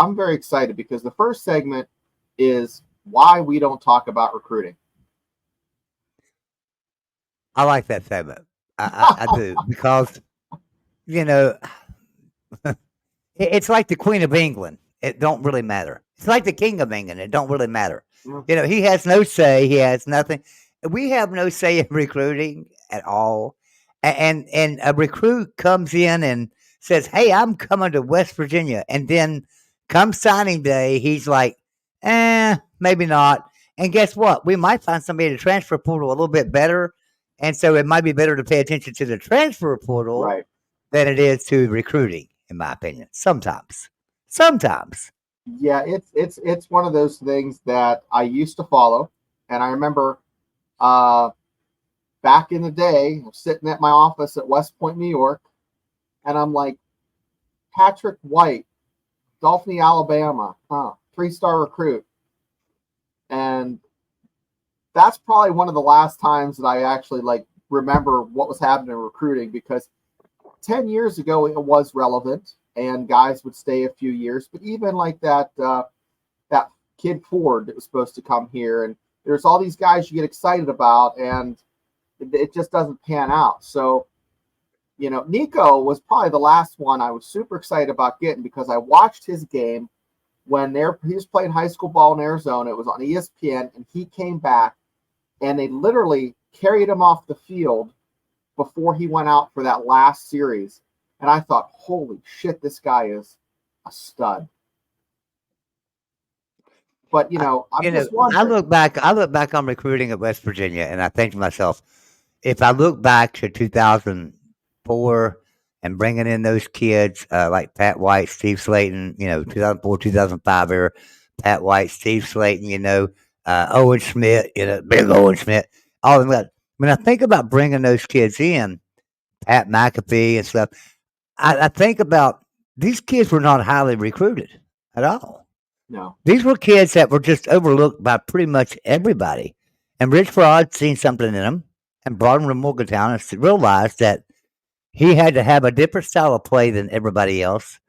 I'm very excited because the first segment is why we don't talk about recruiting. I like that segment. I do because you know it's like the Queen of England. It don't really matter. It's like the King of England. It don't really matter. He has no say. He has nothing. We have no say in recruiting at all. And a recruit comes in and says, "Hey, I'm coming to West Virginia," and then come signing day, he's like, maybe not." And guess what? We might find somebody in the transfer portal a little bit better, and so it might be better to pay attention to the transfer portal Right. than it is to recruiting, in my opinion. Sometimes. Yeah, it's one of those things that I used to follow, and I remember uh, back in the day, I'm sitting at my office at West Point, New York, and I'm like, Patrick White, Dauphin, Alabama, 3-star recruit, and that's probably one of the last times that I actually like remember what was happening in recruiting, because 10 years ago it was relevant and guys would stay a few years, but even like that kid Ford that was supposed to come here, and there's all these guys you get excited about, and it just doesn't pan out. So Nico was probably the last one I was super excited about getting, because I watched his game when he was playing high school ball in Arizona. It was on ESPN, and he came back and they literally carried him off the field before he went out for that last series. And I thought, holy shit, this guy is a stud. But I'm just wondering. I look back on recruiting at West Virginia, and I think to myself, if I look back to 2004 and bringing in those kids like Pat White, Steve Slayton, 2004, 2005 era, Pat White, Steve Slayton, Owen Schmidt, big Owen Schmidt, all of that. When I think about bringing those kids in, Pat McAfee and stuff, I think about these kids were not highly recruited at all. No. These were kids that were just overlooked by pretty much everybody. And Rich Fraud seen something in them and brought him to Morgantown and realized that he had to have a different style of play than everybody else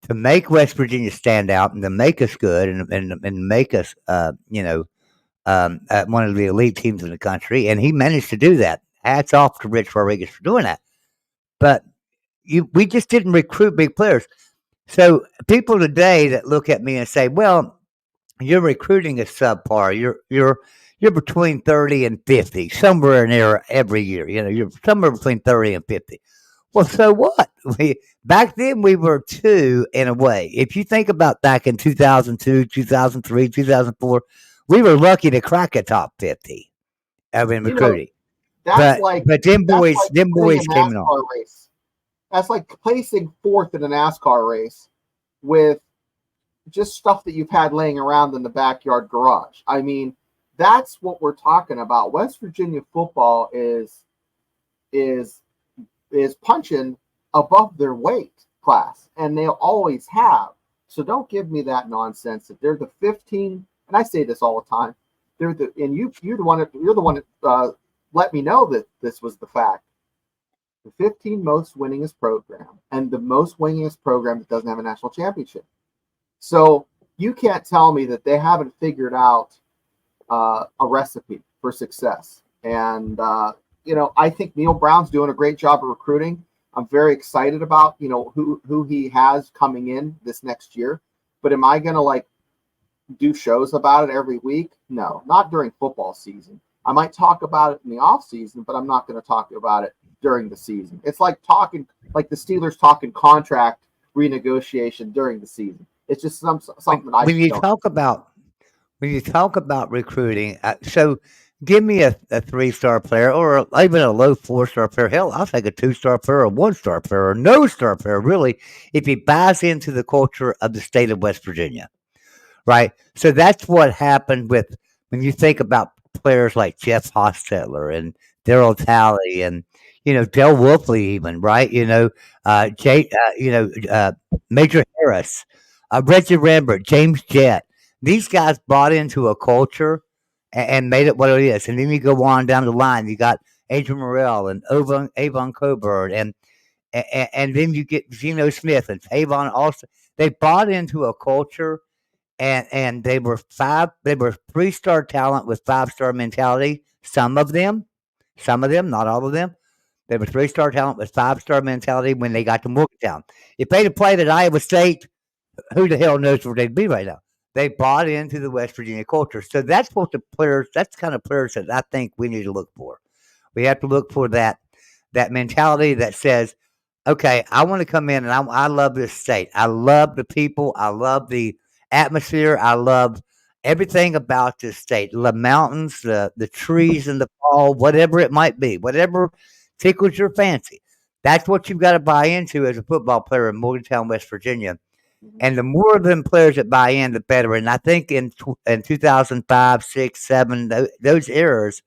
to make West Virginia stand out and to make us good and make us, one of the elite teams in the country. And he managed to do that. Hats off to Rich Rodriguez for doing that. But we just didn't recruit big players. So people today that look at me and say, "Well, your recruiting is subpar. You're between 30 and 50, somewhere in there every year. You're somewhere between 30 and 50." Well, so what? Back then we were two in a way. If you think about back in 2002, 2003, 2004, we were lucky to crack a top 50 in recruiting. But them boys came on. Race. That's like placing fourth in a NASCAR race with just stuff that you've had laying around in the backyard garage. I mean, that's what we're talking about. West Virginia football is punching above their weight class, and they'll always have. So don't give me that nonsense that they're the 15. And I say this all the time. You're the one that let me know that this was the fact. The 15 most winningest program, and the most winningest program that doesn't have a national championship. So you can't tell me that they haven't figured out a recipe for success. And I think Neil Brown's doing a great job of recruiting. I'm very excited about who he has coming in this next year. But am I going to do shows about it every week? No, not during football season. I might talk about it in the off season, but I'm not going to talk about it during the season. It's like the Steelers talking contract renegotiation during the season. It's just something that I. When you talk about recruiting, so give me a 3-star player or even a low 4-star player. Hell, I'll take a 2-star player, a 1-star player, or no star player, really, if he buys into the culture of the state of West Virginia. Right? So that's what happened with when you think about players like Jeff Hostetler and Daryl Talley and Del Wolfley, even, right? Major Harris, Reggie Rambert, James Jett. These guys bought into a culture and made it what it is. And then you go on down the line. You got Adrian Morrell and Avon Coburn, and then you get Geno Smith and Avon Austin. They bought into a culture, and they were 3-star talent with 5-star mentality. Some of them, not all of them. They were 3-star talent with 5-star mentality when they got to Morgantown. If they'd have played at Iowa State, who the hell knows where they'd be right now? They bought into the West Virginia culture. So that's what the players, that's the kind of players that I think we need to look for. We have to look for that mentality that says, okay, I want to come in and I love this state. I love the people. I love the atmosphere. I love everything about this state. The mountains, the trees in the fall, whatever it might be, whatever tickles your fancy. That's what you've got to buy into as a football player in Morgantown, West Virginia. Mhm. And the more of them players that buy in, the better. And I think in 2005, 6, 7, those eras,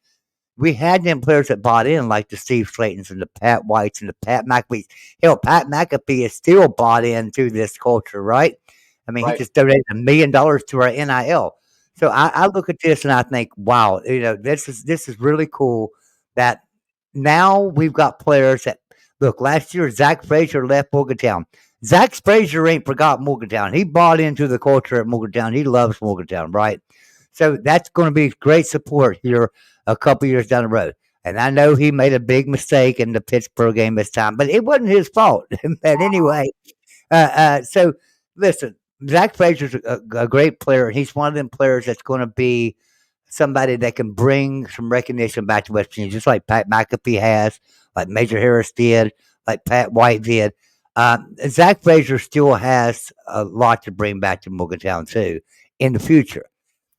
we had them players that bought in, like the Steve Slaytons and the Pat Whites and the Pat McAfee. Hell, Pat McAfee is still bought into this culture, right? I mean, he Right. just donated $1 million to our NIL. So I look at this and I think, wow, this is really cool that now we've got players that look. Last year, Zach Frazier left Morgantown. Zach Frazier ain't forgot Morgantown. He bought into the culture at Morgantown. He loves Morgantown, right? So that's going to be great support here a couple years down the road. And I know he made a big mistake in the Pittsburgh game this time, but it wasn't his fault. But anyway, so listen, Zach Frazier's a great player, and he's one of them players that's going to be somebody that can bring some recognition back to West Virginia, just like Pat McAfee has, like Major Harris did, like Pat White did. Zach Frazier still has a lot to bring back to Morgantown too in the future.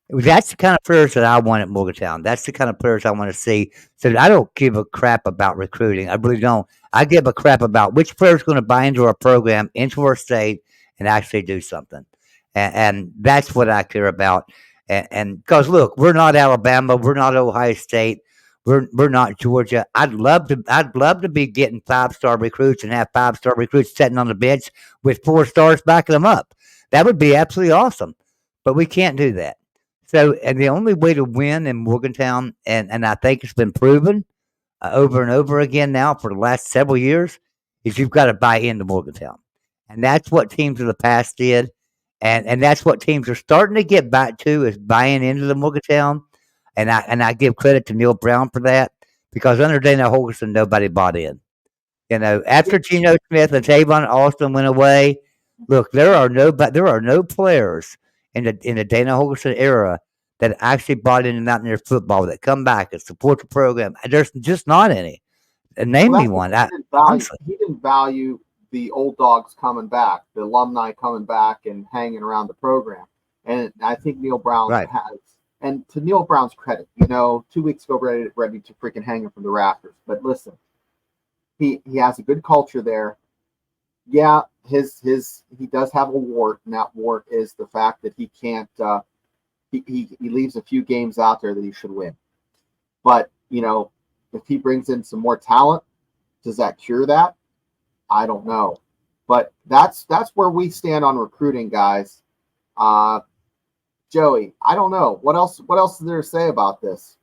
That's the kind of players that I want at Morgantown. That's the kind of players I want to see. So I don't give a crap about recruiting. I really don't. I give a crap about which player is going to buy into our program, into our state, and actually do something. And that's what I care about. And because look, we're not Alabama, we're not Ohio State, we're not Georgia. I'd love to be getting 5-star recruits and have 5-star recruits sitting on the bench with 4 stars backing them up. That would be absolutely awesome. But we can't do that. So, and the only way to win in Morgantown, and I think it's been proven over and over again now for the last several years, is you've got to buy into Morgantown, and that's what teams of the past did, and that's what teams are starting to get back to is buying into the Morgantown, and I give credit to Neil Brown for that because under Dana Holgerson nobody bought in. You know, Yeah. after Geno Smith and Tavon Austin went away, look, there are no players in the Dana Holgerson era that actually bought into Mountaineer football that come back and support the program. There's just not any. Name Well, me that's what one. he didn't value. Honestly, He didn't value the old dogs coming back, the alumni coming back and hanging around the program. And I think Neil Brown right? has. And to Neil Brown's credit, you know, 2 weeks ago, ready to freaking hang him from the rafters. But listen, he has a good culture there. Yeah, his he does have a wart, and that wart is the fact that he can't. He leaves a few games out there that he should win. But you know, if he brings in some more talent, does that cure that? I don't know. But that's where we stand on recruiting, guys. Uh, Joey, I don't know what else. What else is there to say about this?